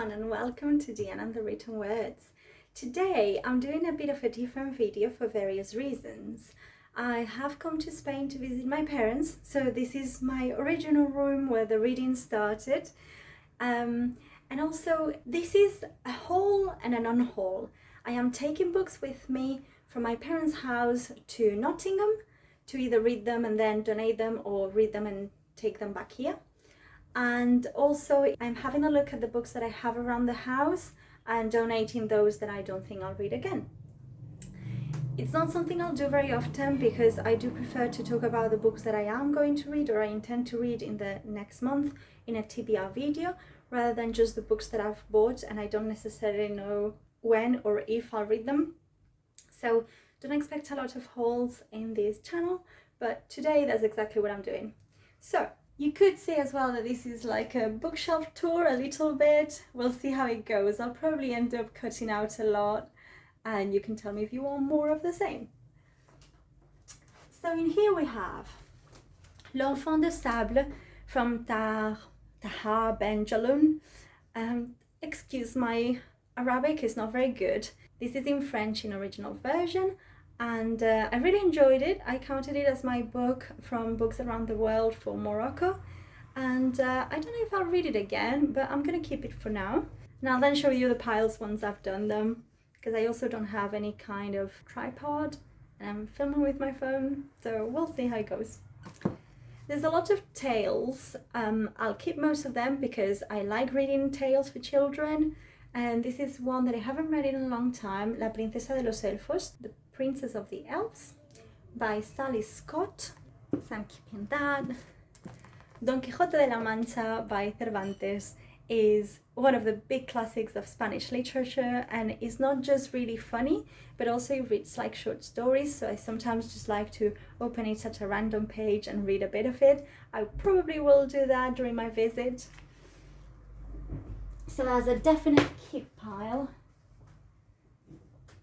everyone, and welcome to Diana and the Written Words. Today I'm doing a bit of a different video for various reasons. I have come to Spain to visit my parents, so this is my original room where the reading started. And also this is a haul and an unhaul. I am taking books with me from my parents' house to Nottingham to either read them and then donate them, or read them and take them back here. And also I'm having a look at the books that I have around the house and donating those that I don't think I'll read again. It's not something I'll do very often because I do prefer to talk about the books that I am going to read or I intend to read in the next month in a TBR video, rather than just the books that I've bought and I don't necessarily know when or if I'll read them. So don't expect a lot of hauls in this channel, but today that's exactly what I'm doing. So you could say as well that this is like a bookshelf tour a little bit. We'll see how it goes. I'll probably end up cutting out a lot and you can tell me if you want more of the same. So in here we have L'Enfant de Sable from Tahar Ben Jaloun. Excuse my Arabic, is not very good. This is in French in original version. And I really enjoyed it. I counted it as my book from Books Around the World for Morocco. And I don't know if I'll read it again, but I'm going to keep it for now. And I'll then show you the piles once I've done them, because I also don't have any kind of tripod and I'm filming with my phone, so we'll see how it goes. There's a lot of tales. I'll keep most of them because I like reading tales for children. And this is one that I haven't read in a long time, La Princesa de los Elfos, The Princess of the Elves, by Sally Scott. So I'm keeping that. Don Quixote de la Mancha by Cervantes is one of the big classics of Spanish literature, and it's not just really funny, but also it reads like short stories, so I sometimes just like to open it at a random page and read a bit of it. I probably will do that during my visit. So that's a definite keep pile.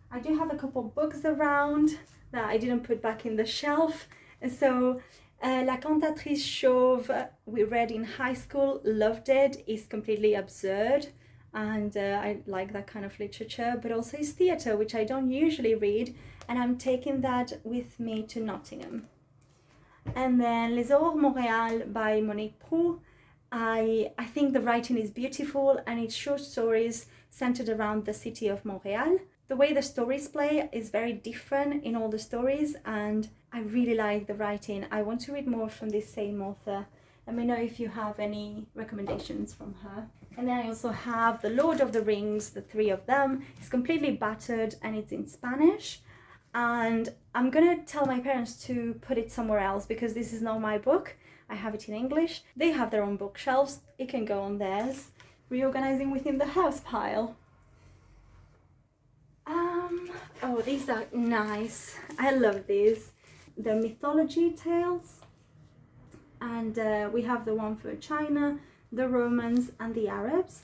I do have a couple books around that I didn't put back in the shelf. And so La Cantatrice Chauve, we read in high school, loved it. It's completely absurd and I like that kind of literature, but also it's theatre, which I don't usually read, and I'm taking that with me to Nottingham. And then Les Aurores Montréal by Monique Proulx. I think the writing is beautiful and it's short stories centered around the city of Montreal. The way the stories play is very different in all the stories and I really like the writing. I want to read more from this same author. Let me know if you have any recommendations from her. And then I also have The Lord of the Rings, the three of them. It's completely battered and it's in Spanish. And I'm gonna tell my parents to put it somewhere else because this is not my book. I have it in English. They have their own bookshelves. It can go on theirs. Reorganizing within the house pile. Oh, these are nice. I love these. The mythology tales. And we have the one for China, the Romans and the Arabs.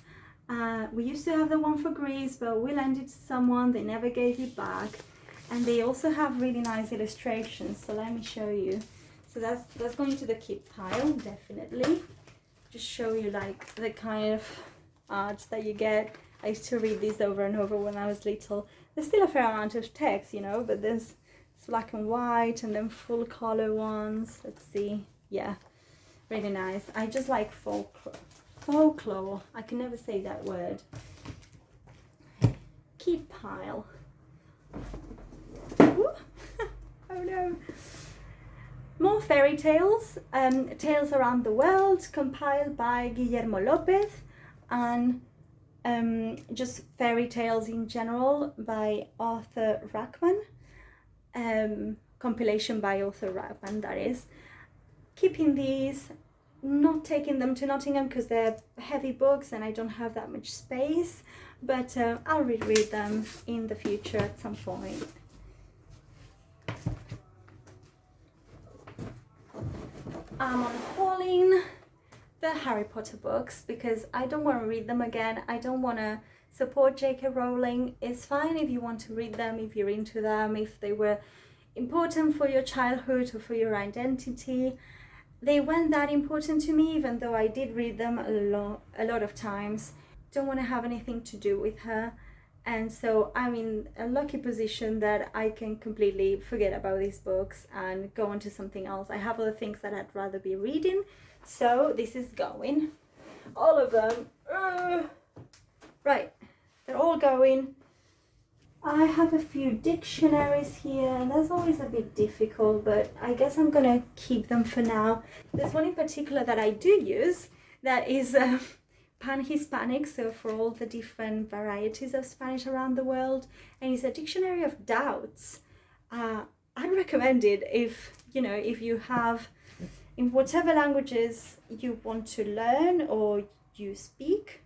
We used to have the one for Greece, but we lent it to someone. They never gave it back. And they also have really nice illustrations. So let me show you. So that's going to the keep pile, definitely. Just show you like the kind of art that you get. I used to read these over and over when I was little. There's still a fair amount of text, you know, but there's black and white and then full color ones. Let's see. Yeah, really nice. I just like folklore. I can never say that word. Keep pile. Oh no. More fairy tales, Tales Around the World, compiled by Guillermo Lopez, and just fairy tales in general by Arthur Rackman, compilation by Arthur Rackman, that is. Keeping these, not taking them to Nottingham because they're heavy books and I don't have that much space, but I'll reread them in the future at some point. I'm unhauling the Harry Potter books because I don't want to read them again. I don't want to support J.K. Rowling. It's fine if you want to read them, if you're into them, if they were important for your childhood or for your identity. They weren't that important to me, even though I did read them a lot of times. don't want to have anything to do with her. And so I'm in a lucky position that I can completely forget about these books and go on to something else. I have other things that I'd rather be reading. So this is going. All of them. Right, they're all going. I have a few dictionaries here, and that's always a bit difficult, but I guess I'm gonna keep them for now. There's one in particular that I do use that is Pan-Hispanic, so for all the different varieties of Spanish around the world, and it's a dictionary of doubts. I'd recommend it if you have, in whatever languages you want to learn or you speak.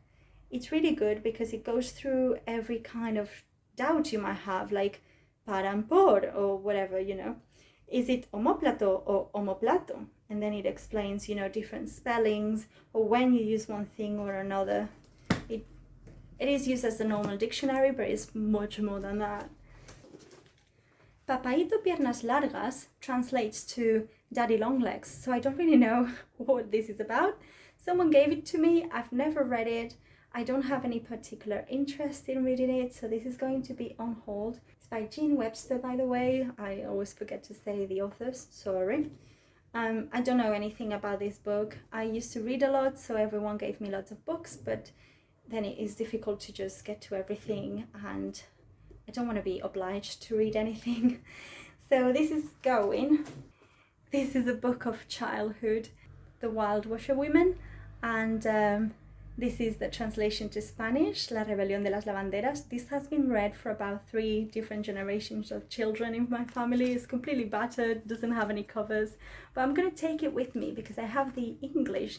It's really good because it goes through every kind of doubt you might have, like para and por or whatever, Is it omoplato or omoplato? And then it explains, different spellings or when you use one thing or another. It is used as a normal dictionary, but it's much more than that. Papaito piernas largas translates to daddy long legs, so I don't really know what this is about. Someone gave it to me. I've never read it. I don't have any particular interest in reading it, so this is going to be on hold. It's by Jean Webster, by the way. I always forget to say the authors, sorry. I don't know anything about this book. I used to read a lot, so everyone gave me lots of books, but then it is difficult to just get to everything, and I don't want to be obliged to read anything. So this is going. This is a book of childhood, The Wild Washerwomen, and this is the translation to Spanish, La Rebelión de las Lavanderas. This has been read for about 3 different generations of children in my family. It's completely battered, doesn't have any covers, but I'm going to take it with me because I have the English.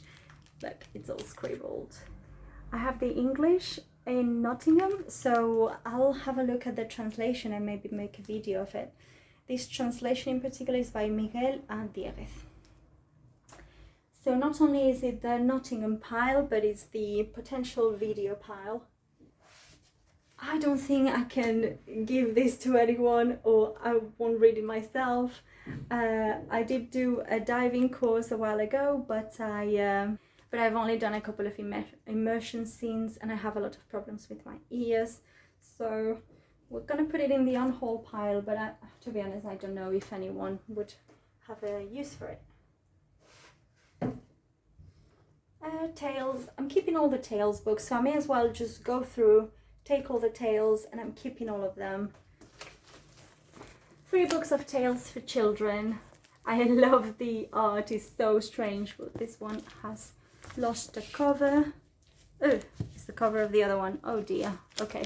Look, it's all scribbled. I have the English in Nottingham, so I'll have a look at the translation and maybe make a video of it. This translation in particular is by Miguel Andierez. So not only is it the Nottingham pile, but it's the potential video pile. I don't think I can give this to anyone, or I won't read it myself. I did do a diving course a while ago, but I've only done a couple of immersion scenes, and I have a lot of problems with my ears. So we're gonna put it in the unhaul pile, but to be honest, I don't know if anyone would have a use for it. Tales. I'm keeping all the Tales books, so I may as well just go through, take all the Tales, and I'm keeping all of them. 3 books of Tales for children. I love the art, it's so strange, but this one has lost the cover. Oh, it's the cover of the other one. Oh dear. Okay.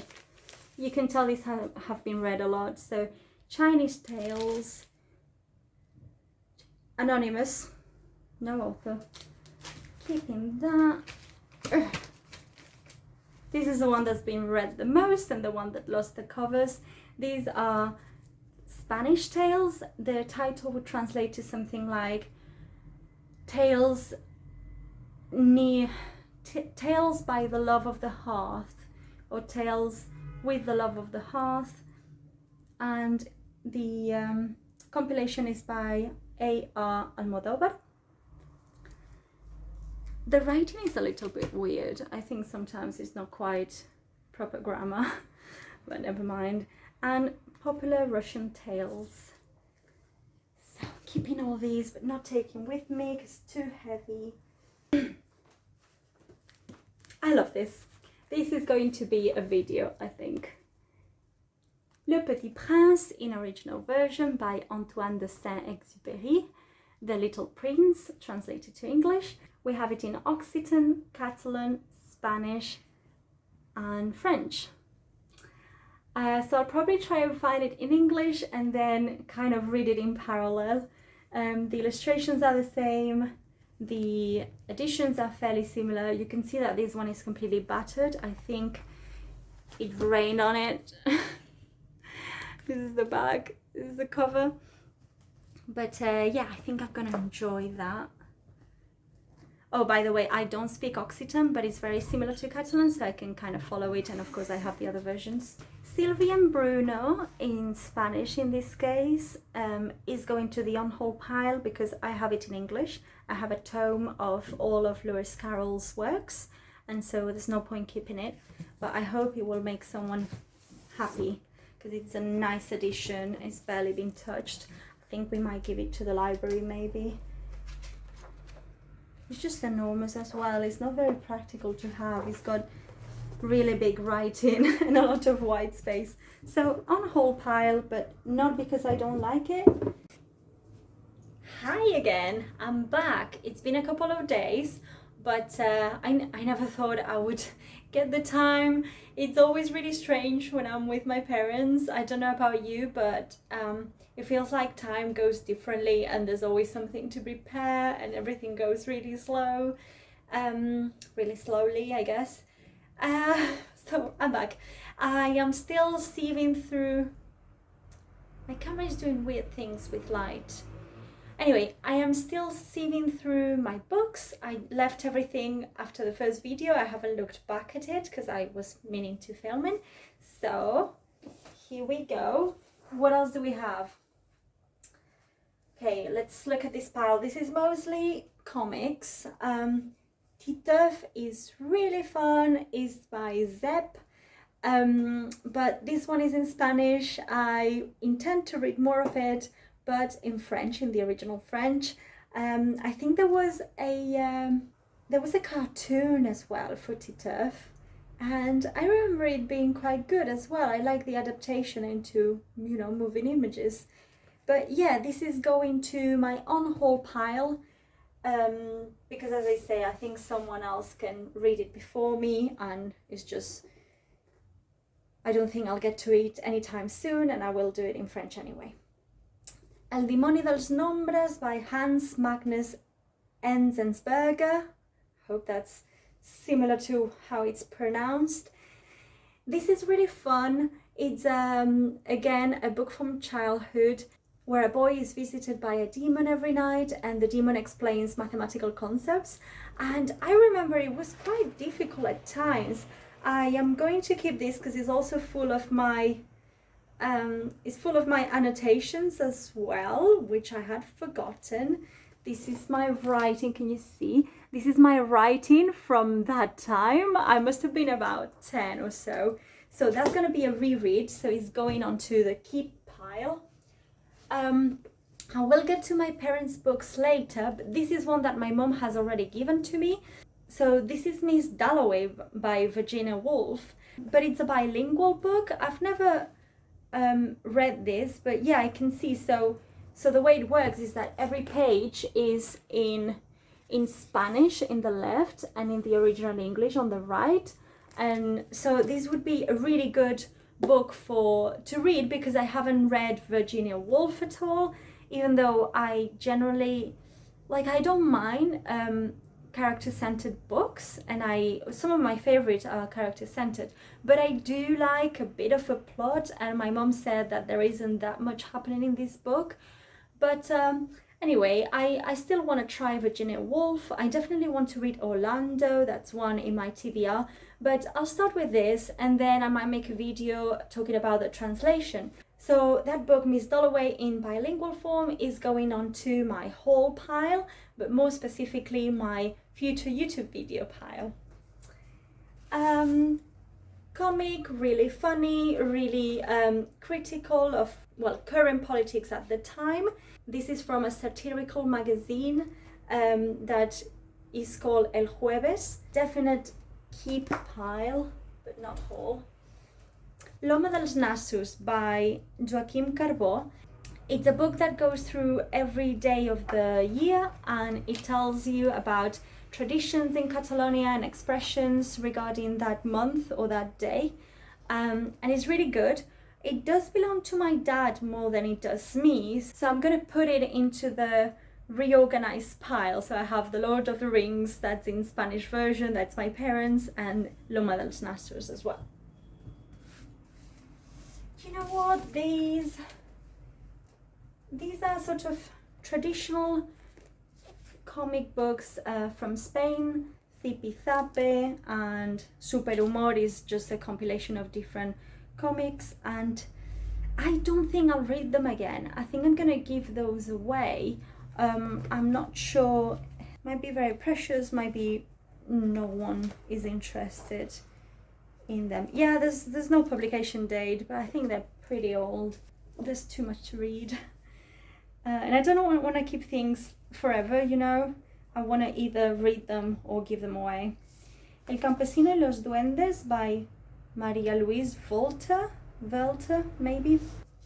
You can tell these have been read a lot. So, Chinese Tales. Anonymous. No author. Keeping that. This is the one that's been read the most and the one that lost the covers. These are Spanish tales. The title would translate to something like Tales by the Love of the Hearth, or Tales with the Love of the Hearth. And the compilation is by A.R. Almodóvar. The writing is a little bit weird. I think sometimes it's not quite proper grammar, but never mind. And Popular Russian Tales. So keeping all these, but not taking with me because it's too heavy. I love this. This is going to be a video, I think. Le Petit Prince in original version by Antoine de Saint-Exupéry. The Little Prince, translated to English. We have it in Occitan, Catalan, Spanish, and French. So I'll probably try and find it in English and then kind of read it in parallel. The illustrations are the same. The editions are fairly similar. You can see that this one is completely battered. I think it rained on it. This is the back, this is the cover. But yeah, I think I'm gonna enjoy that. Oh, by the way, I don't speak Occitan, but it's very similar to Catalan, so I can kind of follow it, and of course I have the other versions. Sylvie and Bruno, in Spanish in this case, is going to the unhaul pile because I have it in English. I have a tome of all of Lewis Carroll's works, and so there's no point keeping it, but I hope it will make someone happy because it's a nice addition. It's barely been touched. I think we might give it to the library maybe. It's just enormous as well. It's not very practical to have. It's got really big writing and a lot of white space. So on haul pile, but not because I don't like it. Hi again, I'm back. It's been a couple of days, but I never thought I would get the time. It's always really strange when I'm with my parents. I don't know about you, but it feels like time goes differently and there's always something to prepare and everything goes really slow, really slowly, I guess. So I'm back. I am still sieving through. My camera is doing weird things with light. Anyway, I am still sieving through my books. I left everything after the first video. I haven't looked back at it because I was meaning to film it. So here we go. What else do we have? Okay, let's look at this pile. This is mostly comics. Titeuf is really fun. It's by Zepp. But this one is in Spanish. I intend to read more of it, but in French, in the original French. I think there was a cartoon as well for Titeuf, and I remember it being quite good as well. I like the adaptation into, you know, moving images. But yeah, this is going to my on-haul pile, because as I say, I think someone else can read it before me, and it's just, I don't think I'll get to it anytime soon, and I will do it in French anyway. El Dimoni dels Nombres by Hans Magnus Enzensberger. Hope that's similar to how it's pronounced. This is really fun. It's again a book from childhood where a boy is visited by a demon every night and the demon explains mathematical concepts. And I remember it was quite difficult at times. I am going to keep this because it's also full of my annotations as well, which I had forgotten. This is my writing, can you see? This is my writing from that time. I must have been about 10 or so. So that's going to be a reread, so it's going onto the keep pile. I will get to my parents' books later, but this is one that my mom has already given to me. So this is Miss Dalloway by Virginia Woolf, but it's a bilingual book. I've never read this, but yeah, I can see. So the way it works is that every page is in Spanish in the left and in the original English on the right. And so this would be a really good book to read because I haven't read Virginia Woolf at all, even though I generally, like, I don't mind character-centered books, and some of my favorites are character-centered, but I do like a bit of a plot, and my mom said that there isn't that much happening in this book. But anyway, I still want to try Virginia Woolf. I definitely want to read Orlando. That's one in my TBR, but I'll start with this and then I might make a video talking about the translation. So that book, Miss Dalloway, in bilingual form is going on to my haul pile, but more specifically my future YouTube video pile. Comic, really funny, really critical of, well, current politics at the time. This is from a satirical magazine that is called El Jueves. Definite keep pile, but not haul. L'Home dels Nassos by Joaquim Carbó. It's a book that goes through every day of the year and it tells you about traditions in Catalonia and expressions regarding that month or that day. And it's really good. It does belong to my dad more than it does me, so I'm going to put it into the re-organised pile. So I have The Lord of the Rings, that's in Spanish version, that's my parents, and L'Home dels Nassos as well. You know what, these are sort of traditional comic books from Spain. Zipizape and Super Humor is just a compilation of different comics, and I don't think I'll read them again. I think I'm gonna give those away. I'm not sure, might be very precious, might be no one is interested in them. Yeah, there's no publication date, but I think they're pretty old. There's too much to read. And I don't want to keep things forever, you know. I want to either read them or give them away. El Campesino y los Duendes by Maria Louise Volta, maybe.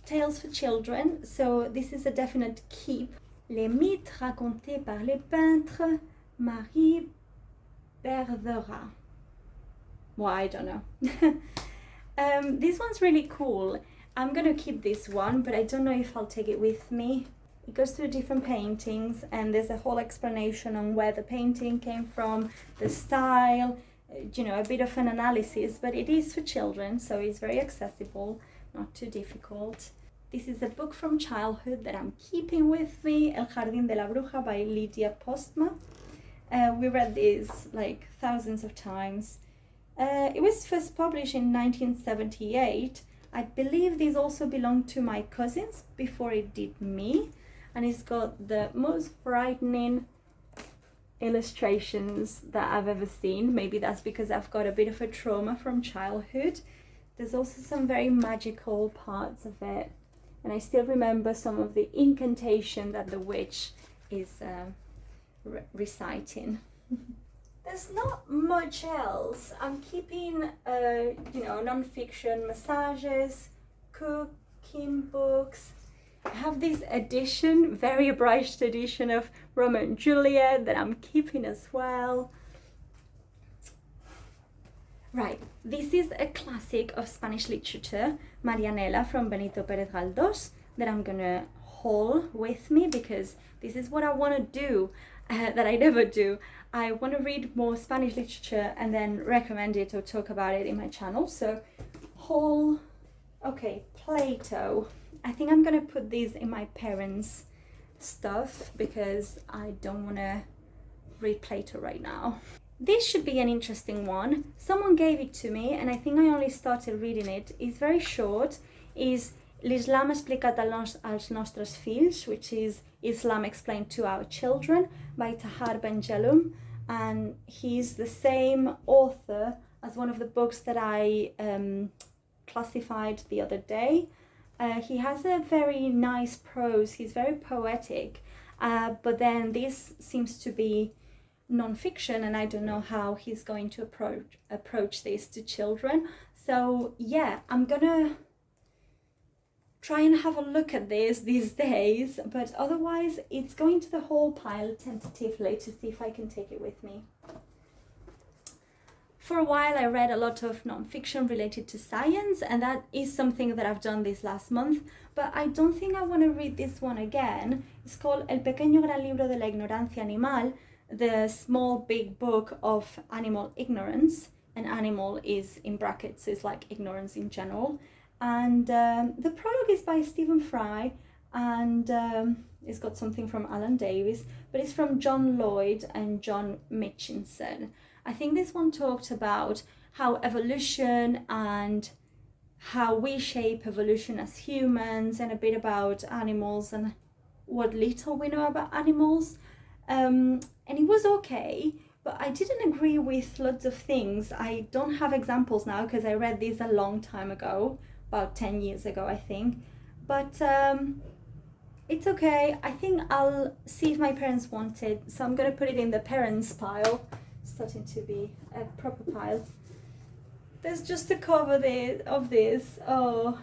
Tales for children, so this is a definite keep. Les mythes racontés par les peintres Marie Berdera. Well, I don't know. This one's really cool. I'm gonna keep this one, but I don't know if I'll take it with me. It goes through different paintings, and there's a whole explanation on where the painting came from, the style, you know, a bit of an analysis, but it is for children, so it's very accessible, not too difficult. This is a book from childhood that I'm keeping with me, El Jardín de la Bruja by Lydia Postma. We read this like thousands of times. It was first published in 1978. I believe this also belonged to my cousins before it did me. And it's got the most frightening illustrations that I've ever seen. Maybe that's because I've got a bit of a trauma from childhood. There's also some very magical parts of it. And I still remember some of the incantation that the witch is reciting. There's not much else. I'm keeping, you know, non-fiction massages, cooking books. I have this edition, very abridged edition of Romeo and Juliet that I'm keeping as well. Right, this is a classic of Spanish literature, Marianela from Benito Pérez Galdós, that I'm gonna haul with me because this is what I want to do that I never do. I want to read more Spanish literature and then recommend it or talk about it in my channel. So haul. Okay, Plato. I think I'm gonna put these in my parents' stuff because I don't want to read Plato right now. This should be an interesting one. Someone gave it to me and I think I only started reading it. It's very short. It's L'Islam explicat als nostres fills, which is Islam explained to our children, by Tahar Ben-Jelloun. And he's the same author as one of the books that I classified the other day. He has a very nice prose, he's very poetic, but then this seems to be non-fiction and I don't know how he's going to approach this to children. So yeah, I'm gonna try and have a look at this these days, but otherwise it's going to the whole pile tentatively to see if I can take it with me. For a while I read a lot of non-fiction related to science, and that is something that I've done this last month, but I don't think I want to read this one again. It's called El pequeño gran libro de la ignorancia animal, the small big book of animal ignorance, and animal is in brackets, is like ignorance in general. And the prologue is by Stephen Fry, and it's got something from Alan Davis, but it's from John Lloyd and John Mitchinson. I think this one talked about how evolution and how we shape evolution as humans, and a bit about animals and what little we know about animals. And it was okay, but I didn't agree with lots of things. I don't have examples now because I read this a long time ago, about 10 years ago, I think. But it's okay. I think I'll see if my parents want it. So I'm going to put it in the parents pile. Starting to be a proper pile. There's just a cover of this. Oh,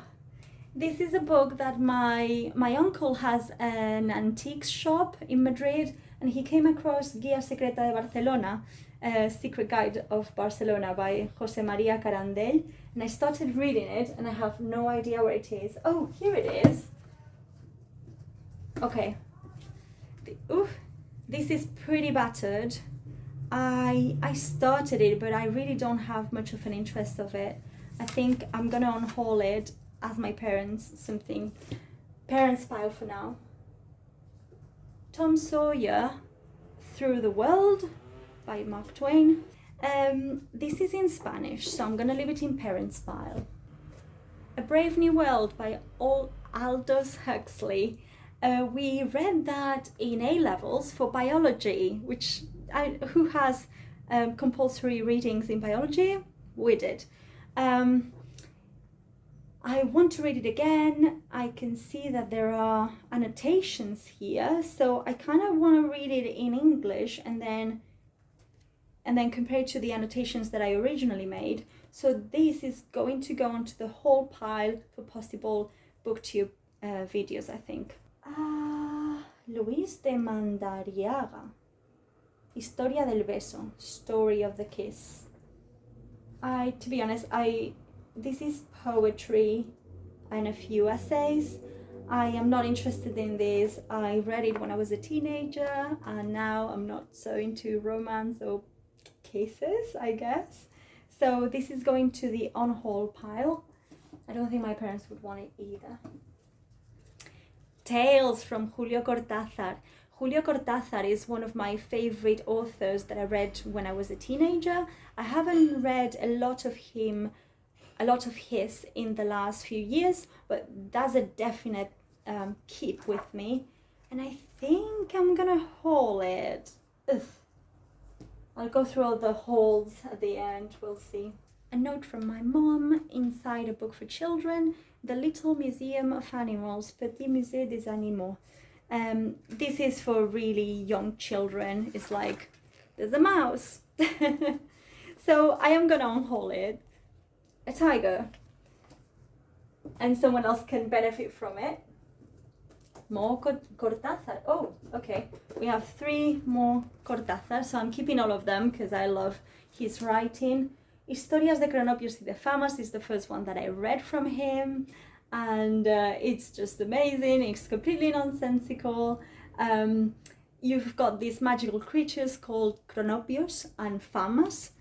this is a book that my uncle has an antiques shop in Madrid, and he came across Guía Secreta de Barcelona, Secret Guide of Barcelona by José María Carandell, and I started reading it and I have no idea where it is. Oh, here it is. Okay. This is pretty battered. I started it, but I really don't have much of an interest of it. I think I'm gonna unhaul it as my parents file for now. Tom Sawyer, Through the World by Mark Twain. This is in Spanish, so I'm gonna leave it in parents file. A Brave New World by Aldous Huxley. We read that in A-levels for biology, which who has compulsory readings in biology. We did. I want to read it again. I can see that there are annotations here, so I kind of want to read it in English and then compare it to the annotations that I originally made. So this is going to go onto the whole pile for possible booktube videos, I think. Luis de Mandariaga. Historia del beso, story of the kiss. To be honest, this is poetry and a few essays. I am not interested in this. I read it when I was a teenager, and now I'm not so into romance or kisses, I guess. So this is going to the unhaul pile. I don't think my parents would want it either. Tales from Julio Cortázar. Julio Cortázar is one of my favorite authors that I read when I was a teenager. I haven't read a lot of his in the last few years, but that's a definite keep with me. And I think I'm gonna haul it. Ugh. I'll go through all the hauls at the end, we'll see. A note from my mom inside a book for children, The Little Museum of Animals, Petit Musée des Animaux. This is for really young children. It's like, there's a mouse. So I am gonna unhaul it. A tiger. And someone else can benefit from it. More Cortázar. Oh, okay. We have 3 more Cortázar, so I'm keeping all of them because I love his writing. Historias de Cronopios y de Famas is the first one that I read from him, and it's just amazing. It's completely nonsensical. You've got these magical creatures called Cronopios and Famas,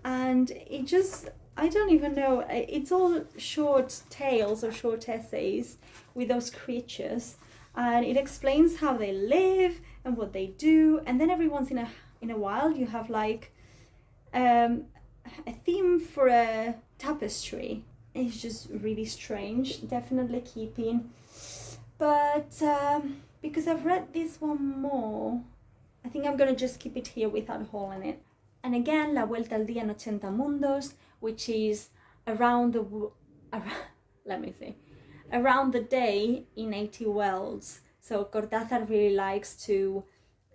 and it just, I don't even know, it's all short tales or short essays with those creatures, and it explains how they live and what they do, and then every once in a while you have like a theme for a tapestry. It's just really strange, definitely keeping, but because I've read this one more, I think I'm gonna just keep it here without hauling it. And again, La Vuelta al Día en 80 Mundos, which is around the day in 80 worlds. So Cortázar really likes to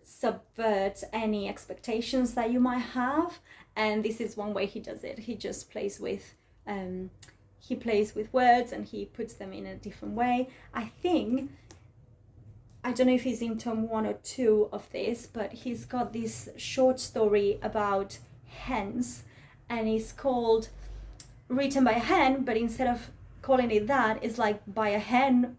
subvert any expectations that you might have, and this is one way he does it. He just plays with words and he puts them in a different way. I don't know if he's in tom 1 or 2 of this, but he's got this short story about hens, and it's called Written by a Hen, but instead of calling it that, it's like By a Hen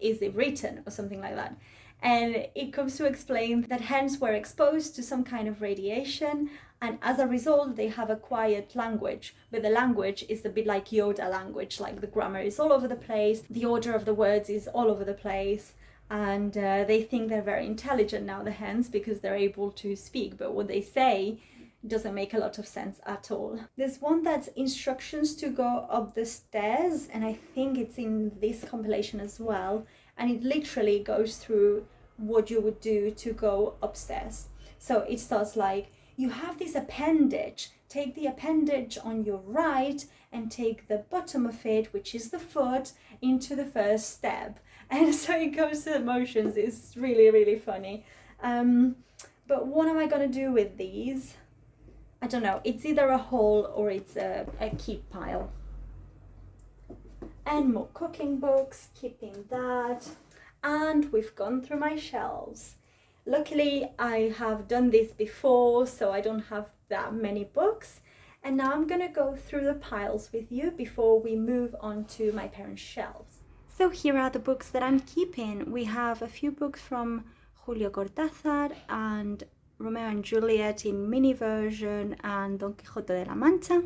Is It Written, or something like that. And it comes to explain that hens were exposed to some kind of radiation, and as a result they have acquired language, but the language is a bit like Yoda language, like the grammar is all over the place, the order of the words is all over the place, and they think they're very intelligent now, the hens, because they're able to speak, but what they say doesn't make a lot of sense at all. There's one that's instructions to go up the stairs, and I think it's in this compilation as well, and it literally goes through what you would do to go upstairs. So it starts like, you have this appendage, take the appendage on your right and take the bottom of it, which is the foot, into the first step. And so it goes to the motions. It's really, really funny. But what am I gonna do with these? I don't know. It's either a haul or it's a keep pile. And more cooking books, keeping that. And we've gone through my shelves. Luckily, I have done this before, so I don't have that many books. And now I'm gonna go through the piles with you before we move on to my parents' shelves. So here are the books that I'm keeping. We have a few books from Julio Cortázar and Romeo and Juliet in mini version and Don Quixote de la Mancha.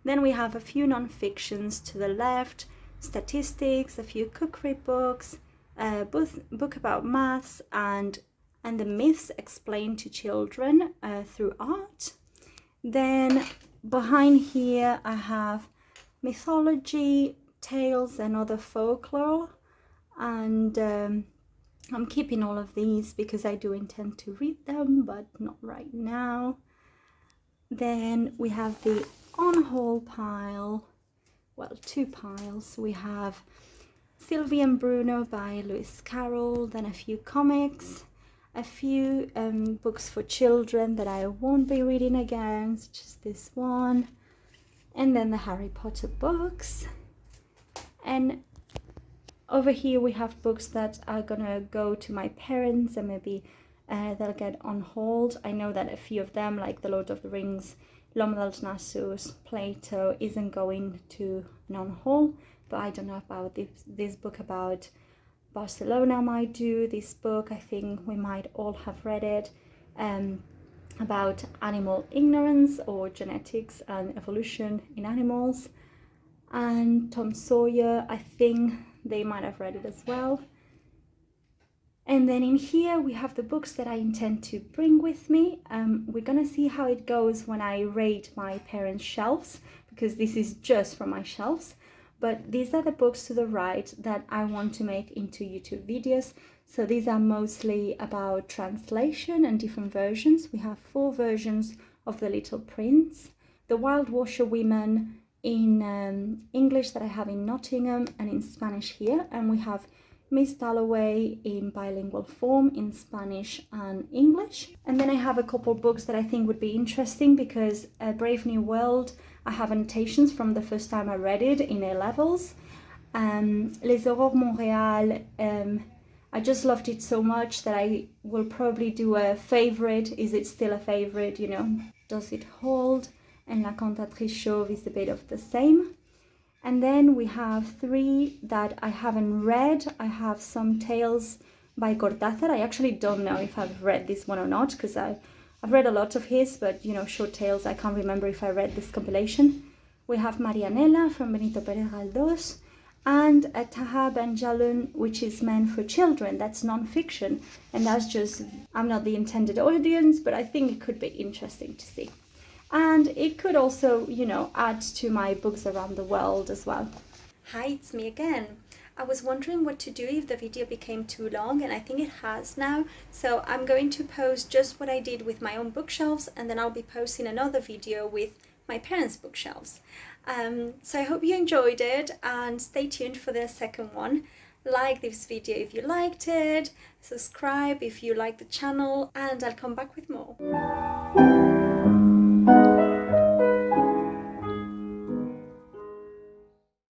Then we have a few non-fictions to the left, statistics, a few cookery books, a book about maths, and the myths explained to children through art. Then behind here I have mythology, tales and other folklore, and I'm keeping all of these because I do intend to read them, but not right now. Then we have the on-haul pile, well, 2 piles. We have Sylvie and Bruno by Lewis Carroll, then a few comics, a few books for children that I won't be reading again, such as this one, and then the Harry Potter books. And over here we have books that are gonna go to my parents and maybe they'll get on hold. I know that a few of them, like The Lord of the Rings, L'Homme dels Nassos, Plato, isn't going to an on-haul, but I don't know about this book about Barcelona might do. This book, I think we might all have read it, about animal ignorance or genetics and evolution in animals. And Tom Sawyer, I think they might have read it as well. And then in here we have the books that I intend to bring with me. We're gonna see how it goes when I rate my parents' shelves, because this is just for my shelves. But these are the books to the right that I want to make into YouTube videos. So these are mostly about translation and different versions. We have 4 versions of The Little Prince, The Wild Washerwomen in English that I have in Nottingham and in Spanish here. And we have Miss Dalloway in bilingual form in Spanish and English. And then I have a couple books that I think would be interesting because Brave New World, I have annotations from the first time I read it in A-levels. Les Aurores Montréal, I just loved it so much that I will probably do a favorite. Is it still a favorite, you know? Does it hold? And La Cantatrice Chauve is a bit of the same. And then we have 3 that I haven't read. I have some tales by Cortázar. I actually don't know if I've read this one or not, because I've read a lot of his, but you know, short tales, I can't remember if I read this compilation. We have Marianela from Benito Pérez Galdós, and a Taha Benjalun, which is meant for children. That's non-fiction, and that's just, I'm not the intended audience, but I think it could be interesting to see. And it could also, you know, add to my books around the world as well. Hi, it's me again. I was wondering what to do if the video became too long, and I think it has now. So I'm going to post just what I did with my own bookshelves, and then I'll be posting another video with my parents' bookshelves. So I hope you enjoyed it, and stay tuned for the second one. Like this video if you liked it, subscribe if you like the channel, and I'll come back with more.